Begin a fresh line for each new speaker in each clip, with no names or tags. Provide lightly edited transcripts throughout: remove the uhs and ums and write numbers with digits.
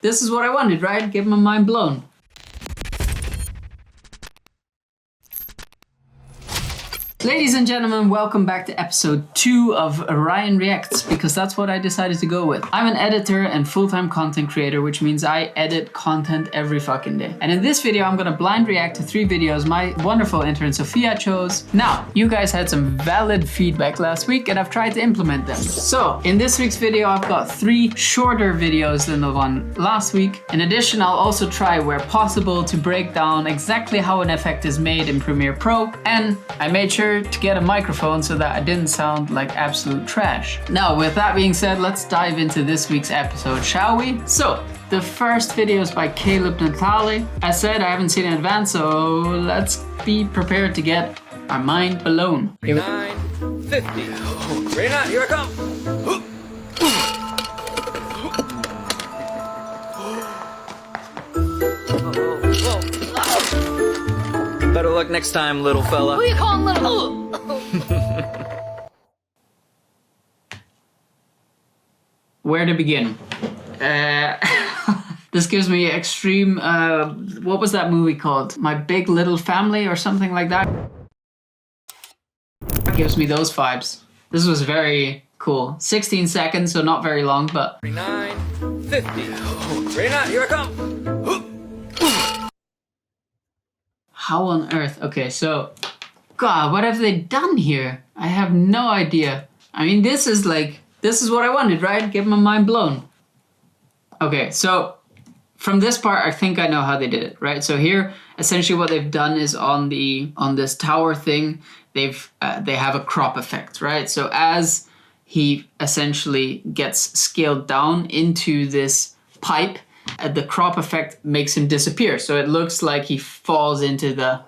This is what I wanted, right? Get my mind blown. Ladies and gentlemen, welcome back to episode 2 of Ryan Reacts, because that's what I decided to go with. I'm an editor and full-time content creator, which means I edit content every fucking day. And in this video, I'm gonna blind react to 3 videos my wonderful intern Sophia chose. Now, you guys had some valid feedback last week and I've tried to implement them. So, in this week's video, I've got 3 shorter videos than the one last week. In addition, I'll also try, where possible, to break down exactly how an effect is made in Premiere Pro. And I made sure to get a microphone so that I didn't sound like absolute trash. Now, with that being said, let's dive into this week's episode, shall we? So, the first video is by Caleb Natali. As said, I haven't seen it in advance, so let's be prepared to get our mind blown.
9:50. Ready now, here I come. Better luck next time, little fella.
Who you calling little?
Where to begin? This gives me extreme, what was that movie called? My Big Little Family or something like that? Gives me those vibes. This was very cool. 16 seconds, so not very long, but...
9:50. Ready now, here I come.
How on earth? Okay, so... God, what have they done here? I have no idea. I mean, this is what I wanted, right? Get my mind blown. Okay, so from this part, I think I know how they did it, right? So here, essentially what they've done is on this tower thing, they have a crop effect, right? So as he essentially gets scaled down into this pipe, the crop effect makes him disappear. So it looks like he falls into the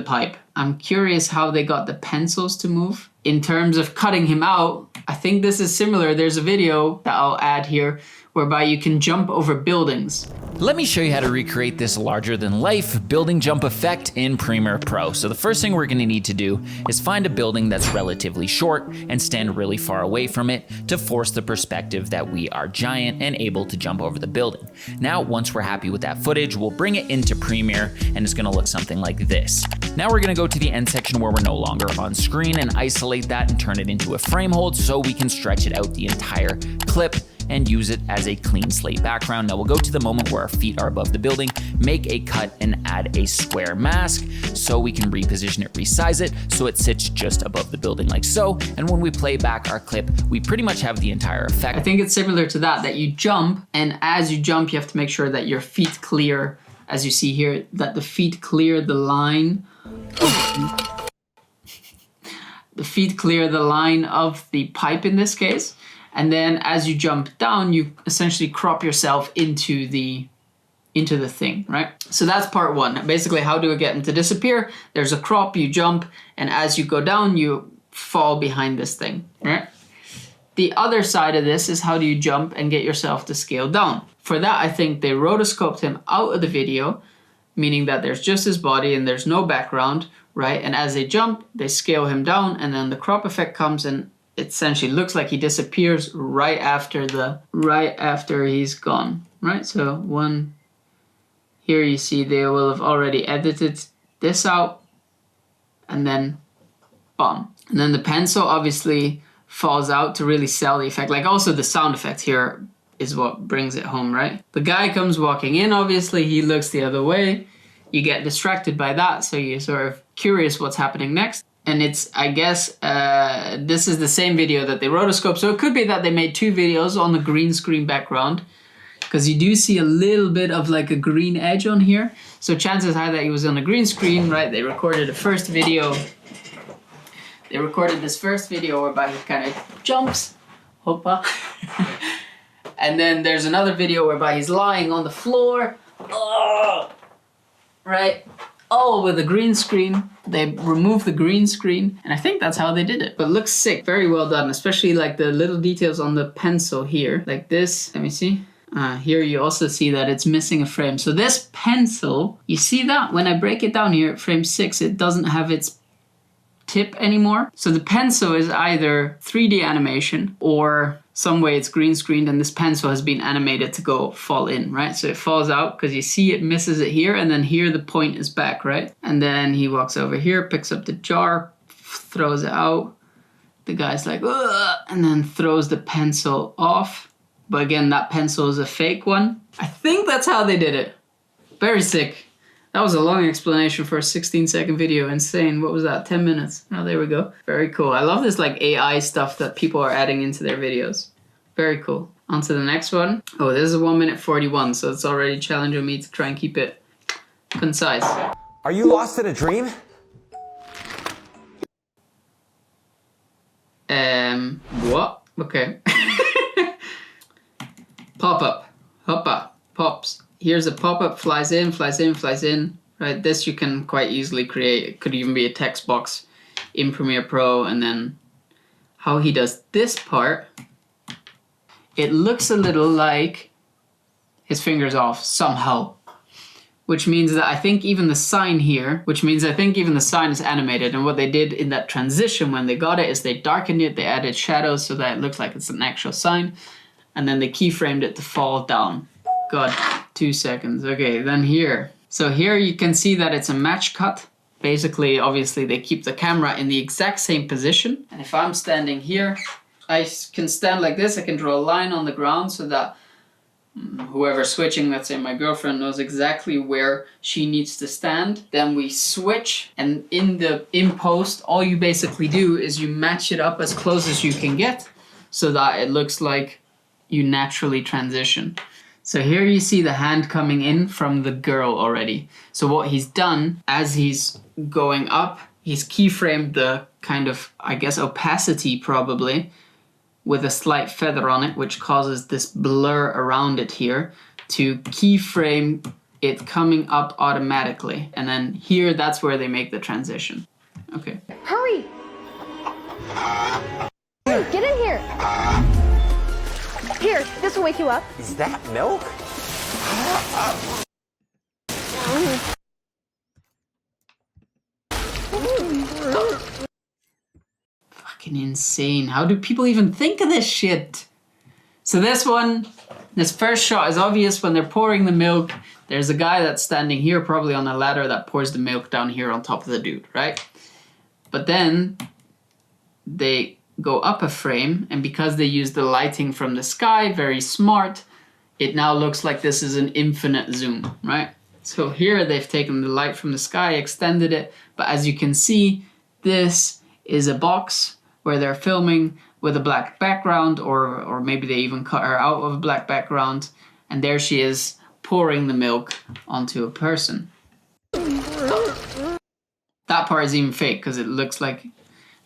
pipe. I'm curious how they got the pencils to move. In terms of cutting him out, I think this is similar. There's a video that I'll add here whereby you can jump over buildings.
Let me show you how to recreate this larger than life building jump effect in Premiere Pro. So the first thing we're gonna need to do is find a building that's relatively short and stand really far away from it to force the perspective that we are giant and able to jump over the building. Now, once we're happy with that footage, we'll bring it into Premiere and it's gonna look something like this. Now we're gonna go to the end section where we're no longer on screen and isolate that and turn it into a frame hold so we can stretch it out the entire clip and use it as a clean slate background. Now we'll go to the moment where our feet are above the building, make a cut and add a square mask so we can reposition it, resize it so it sits just above the building like so. And when we play back our clip, we pretty much have the entire effect.
I think it's similar to that you jump, and as you jump, you have to make sure that your feet clear, as you see here, that the feet clear the line. The feet clear the line of the pipe in this case. And then as you jump down, you essentially crop yourself into the thing, right? So that's part 1. Basically, how do I get him to disappear? There's a crop, you jump, and as you go down, you fall behind this thing, right? The other side of this is how do you jump and get yourself to scale down? For that, I think they rotoscoped him out of the video, meaning that there's just his body and there's no background, right? And as they jump, they scale him down, and then the crop effect comes and it essentially looks like he disappears right after he's gone, right? So here you see they will have already edited this out, and then bomb. And then the pencil obviously falls out to really sell the effect. Like, also the sound effect here is what brings it home, right? The guy comes walking in, obviously he looks the other way. You get distracted by that, so you're sort of curious what's happening next. And it's, I guess, this is the same video that they rotoscoped. So it could be that they made 2 videos on the green screen background, because you do see a little bit of like a green edge on here. So chances are that he was on a green screen, right? They recorded the first video. They recorded this first video whereby he kind of jumps, hoppa. And then there's another video whereby he's lying on the floor. Oh, right? Oh, with a green screen. They removed the green screen, and I think that's how they did it. But it looks sick, very well done, especially like the little details on the pencil here. Like this, let me see. Here you also see that it's missing a frame. So this pencil, you see that? When I break it down here at frame 6, it doesn't have its tip anymore. So the pencil is either 3D animation or some way it's green screened and this pencil has been animated to go fall in, right? So it falls out because you see it misses it here, and then here the point is back, right? And then he walks over here, picks up the jar, throws it out. The guy's like, ugh, and then throws the pencil off. But again, that pencil is a fake one. I think that's how they did it. Very sick. That was a long explanation for a 16-second video. Insane. What was that? 10 minutes. Oh, there we go. Very cool. I love this like AI stuff that people are adding into their videos. Very cool. On to the next one. Oh, this is 1 minute 41, so it's already challenging me to try and keep it concise.
Are you lost in a dream?
What? Okay. Pop-up. Hoppa. Pops. Here's a pop-up, flies in, flies in, flies in. Right, this you can quite easily create. It could even be a text box in Premiere Pro. And then how he does this part, it looks a little like his finger's off somehow. Which means that I think even the sign here, is animated. And what they did in that transition when they got it is they darkened it, they added shadows so that it looks like it's an actual sign. And then they keyframed it to fall down. God, 2 seconds. Okay, then here. So here you can see that it's a match cut. Basically, obviously, they keep the camera in the exact same position. And if I'm standing here, I can stand like this. I can draw a line on the ground so that whoever's switching, let's say my girlfriend, knows exactly where she needs to stand. Then we switch, and in post, all you basically do is you match it up as close as you can get so that it looks like you naturally transition. So here you see the hand coming in from the girl already. So what he's done, as he's going up, he's keyframed the kind of, I guess, opacity probably, with a slight feather on it, which causes this blur around it here to keyframe it coming up automatically. And then here, that's where they make the transition. Okay.
Hurry! Hey, get in here! Here, this will wake you up.
Is that milk?
Fucking insane. How do people even think of this shit? So this first shot is obvious when they're pouring the milk. There's a guy that's standing here, probably on a ladder, that pours the milk down here on top of the dude, right? But then they go up a frame, and because they use the lighting from the sky, very smart, it now looks like this is an infinite zoom, right? So here they've taken the light from the sky, extended it, but as you can see, this is a box where they're filming with a black background, or maybe they even cut her out of a black background, and there she is pouring the milk onto a person. That part is even fake because it looks like,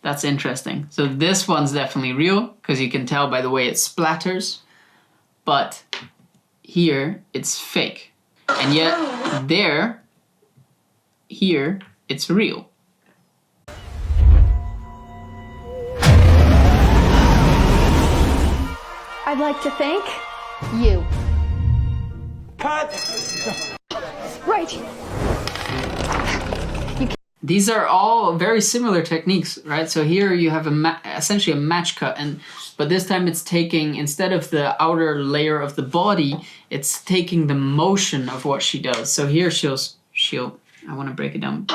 that's interesting. So this one's definitely real because you can tell by the way it splatters, but here it's fake. And yet here it's real.
I'd like to thank you.
Cut!
Right.
These are all very similar techniques, right? So here you have essentially a match cut, but this time it's taking, instead of the outer layer of the body, it's taking the motion of what she does. So here I want to break it down.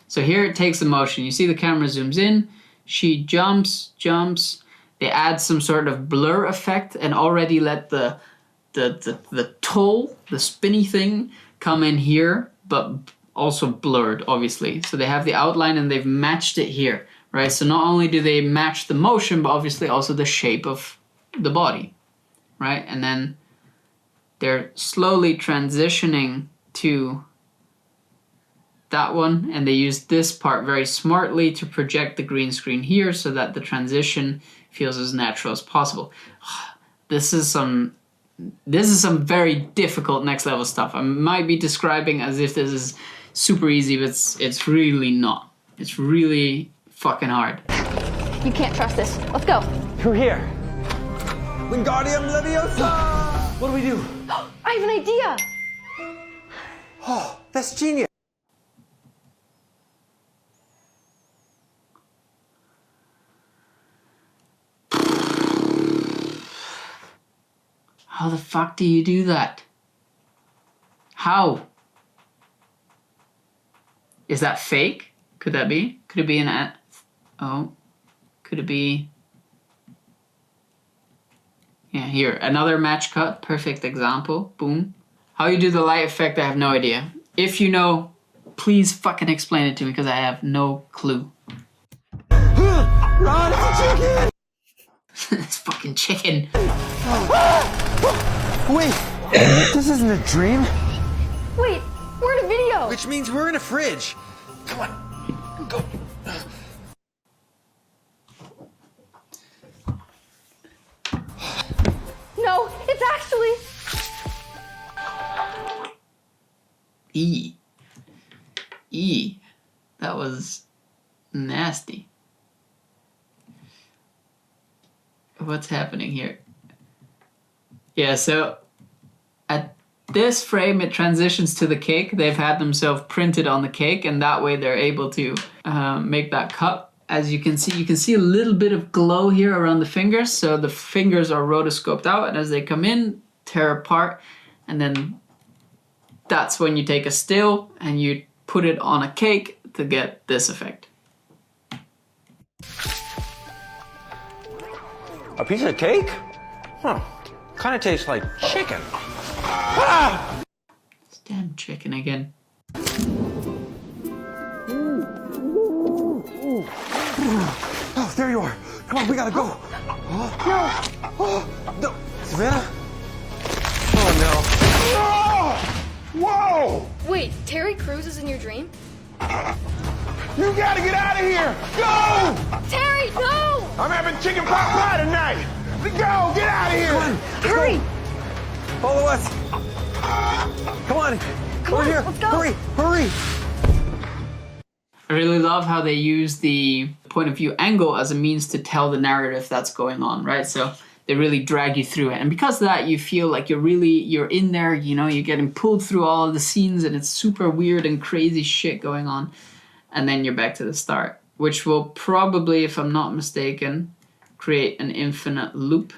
So here it takes the motion. You see the camera zooms in, she jumps, they add some sort of blur effect and already let the toll, the spinny thing, come in here, but also blurred, obviously. So they have the outline and they've matched it here, right? So not only do they match the motion, but obviously also the shape of the body, right? And then they're slowly transitioning to that one, and they use this part very smartly to project the green screen here so that the transition feels as natural as possible. This is some very difficult next level stuff. I might be describing as if this is super easy, but it's really not. It's really fucking hard.
You can't trust this. Let's go.
Through here. Wingardium Leviosa! What do we do?
I have an idea.
Oh, that's genius.
How the fuck do you do that? How? Is that fake? Could that be? Could it be an ad? Oh, could it be? Yeah, here, another match cut, perfect example, boom. How you do the light effect, I have no idea. If you know, please fucking explain it to me because I have no clue.
Run, it's a chicken!
It's fucking chicken.
Wait, this isn't a dream.
Wait, we're in a video.
Which means we're in a fridge. Come on, go.
No, it's actually.
That was nasty. What's happening here? Yeah, so at this frame it transitions to the cake. They've had themselves printed on the cake, and that way they're able to make that cut. As you can see a little bit of glow here around the fingers. So the fingers are rotoscoped out, and as they come in, tear apart, and then that's when you take a still and you put it on a cake to get this effect.
A piece of cake? Huh. Kind of tastes like chicken. Ah!
It's damn chicken again.
Oh, there you are. Come on, we gotta go. No. Savannah? Oh, no. Whoa!
Wait, Terry Crews is in your dream?
You gotta get out of here! Go!
Terry, no!
I'm having chicken pot pie tonight! Go! Get out of here! Come on!
Terry!
Follow us! Come on! Over here!
Let's go!
Hurry! Hurry!
I really love how they use the point of view angle as a means to tell the narrative that's going on, right? So they really drag you through it. And because of that, you feel like you're in there, you know, you're getting pulled through all of the scenes and it's super weird and crazy shit going on. And then you're back to the start, which will probably, if I'm not mistaken, create an infinite loop.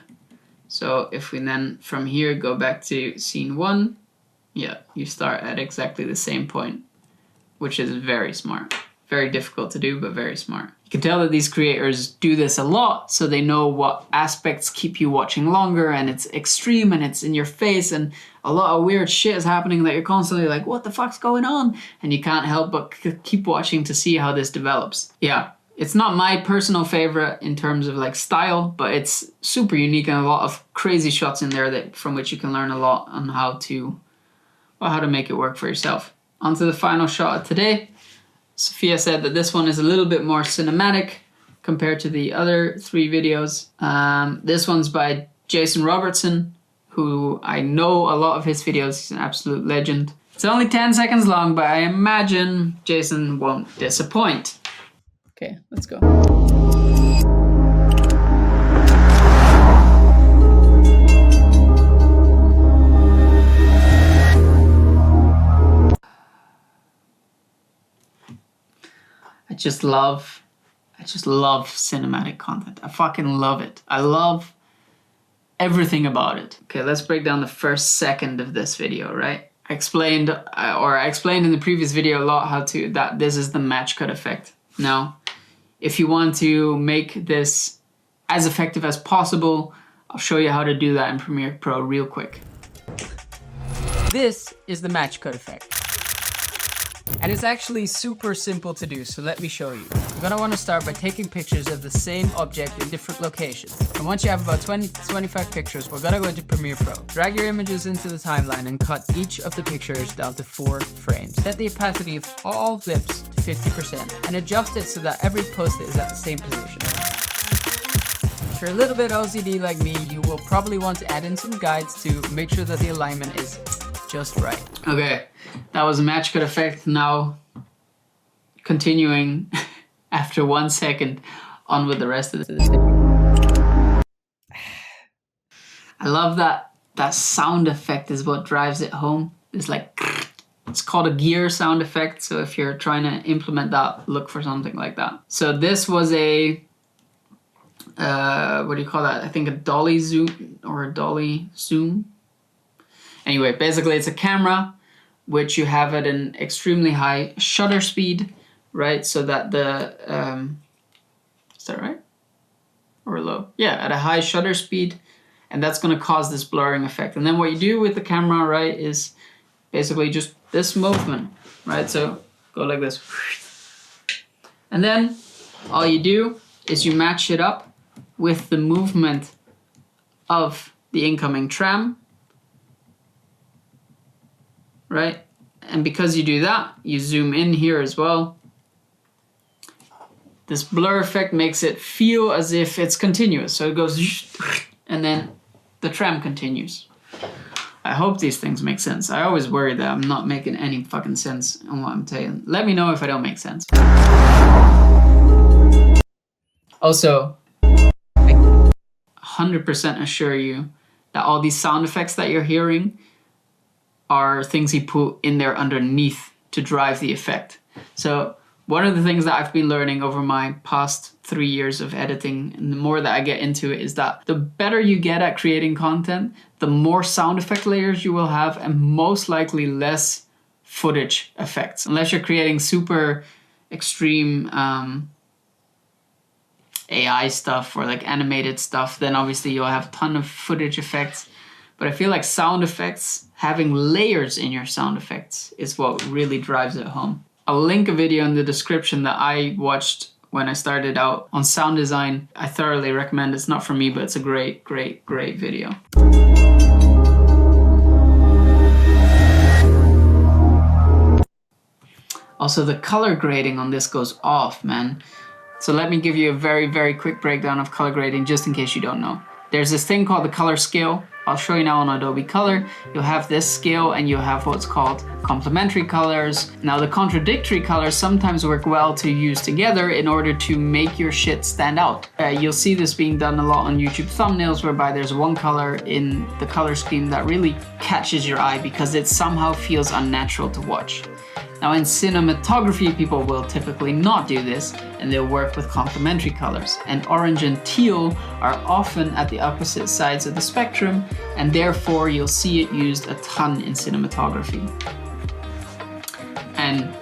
So if we then from here go back to scene 1, yeah, you start at exactly the same point, which is very smart. Very difficult to do, but very smart. You can tell that these creators do this a lot, so they know what aspects keep you watching longer, and it's extreme and it's in your face, and a lot of weird shit is happening that you're constantly like, what the fuck's going on? And you can't help but keep watching to see how this develops. Yeah, it's not my personal favorite in terms of like style, but it's super unique and a lot of crazy shots in there that from which you can learn a lot on how to make it work for yourself. On to the final shot of today. Sophia said that this one is a little bit more cinematic compared to the other 3 videos. This one's by Jason Robertson, who I know a lot of his videos. He's an absolute legend. It's only 10 seconds long, but I imagine Jason won't disappoint. Okay, let's go. I just love cinematic content. I fucking love it. I love everything about it. Okay, let's break down the first second of this video, right? I explained in the previous video a lot that this is the match cut effect. Now, if you want to make this as effective as possible, I'll show you how to do that in Premiere Pro real quick. This is the match cut effect. And it's actually super simple to do, so let me show you. You're gonna wanna start by taking pictures of the same object in different locations. And once you have about 20 to 25 pictures, we're gonna go into Premiere Pro. Drag your images into the timeline and cut each of the pictures down to 4 frames. Set the opacity of all clips to 50% and adjust it so that every post-it is at the same position. If you're a little bit OCD like me, you will probably want to add in some guides to make sure that the alignment is just right. Okay, that was a match cut effect. Now, continuing after 1 second, on with the rest of this. I love that sound effect is what drives it home. It's like, it's called a gear sound effect. So if you're trying to implement that, look for something like that. So this was a what do you call that? I think a dolly zoom or a dolly zoom. Anyway, basically it's a camera which you have at an extremely high shutter speed, right? So that the, is that right? Or low? Yeah, at a high shutter speed, and that's gonna cause this blurring effect. And then what you do with the camera, right, is basically just this movement, right? So go like this. And then all you do is you match it up with the movement of the incoming tram, right? And because you do that, you zoom in here as well. This blur effect makes it feel as if it's continuous. So it goes, and then the tram continues. I hope these things make sense. I always worry that I'm not making any fucking sense on what I'm saying. Let me know if I don't make sense. Also, I 100% assure you that all these sound effects that you're hearing are things he put in there underneath to drive the effect. So one of the things that I've been learning over my past 3 years of editing, and the more that I get into it, is that the better you get at creating content, the more sound effect layers you will have, and most likely less footage effects. Unless you're creating super extreme AI stuff or like animated stuff, then obviously you'll have a ton of footage effects. But I feel like sound effects, having layers in your sound effects, is what really drives it home. I'll link a video in the description that I watched when I started out on sound design. I thoroughly recommend it. It's not for me, but it's a great, great, great video. Also, the color grading on this goes off, man. So let me give you a very, very quick breakdown of color grading, just in case you don't know. There's this thing called the color scale. I'll show you now on Adobe Color. You'll have this scale and you'll have what's called complementary colors. Now the contradictory colors sometimes work well to use together in order to make your shit stand out. You'll see this being done a lot on YouTube thumbnails, whereby there's one color in the color scheme that really catches your eye because it somehow feels unnatural to watch. Now in cinematography, people will typically not do this, and they'll work with complementary colors. And orange and teal are often at the opposite sides of the spectrum, and therefore you'll see it used a ton in cinematography. And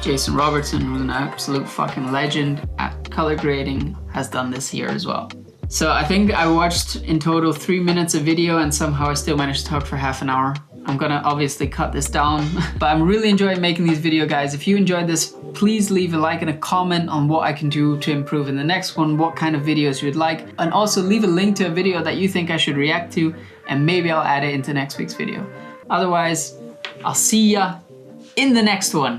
Jason Robertson, who's an absolute fucking legend at color grading, has done this here as well. So I think I watched in total 3 minutes of video, and somehow I still managed to talk for half an hour. I'm gonna obviously cut this down, but I'm really enjoying making these videos, guys. If you enjoyed this, please leave a like and a comment on what I can do to improve in the next one, what kind of videos you would like, and also leave a link to a video that you think I should react to, and maybe I'll add it into next week's video. Otherwise, I'll see ya in the next one.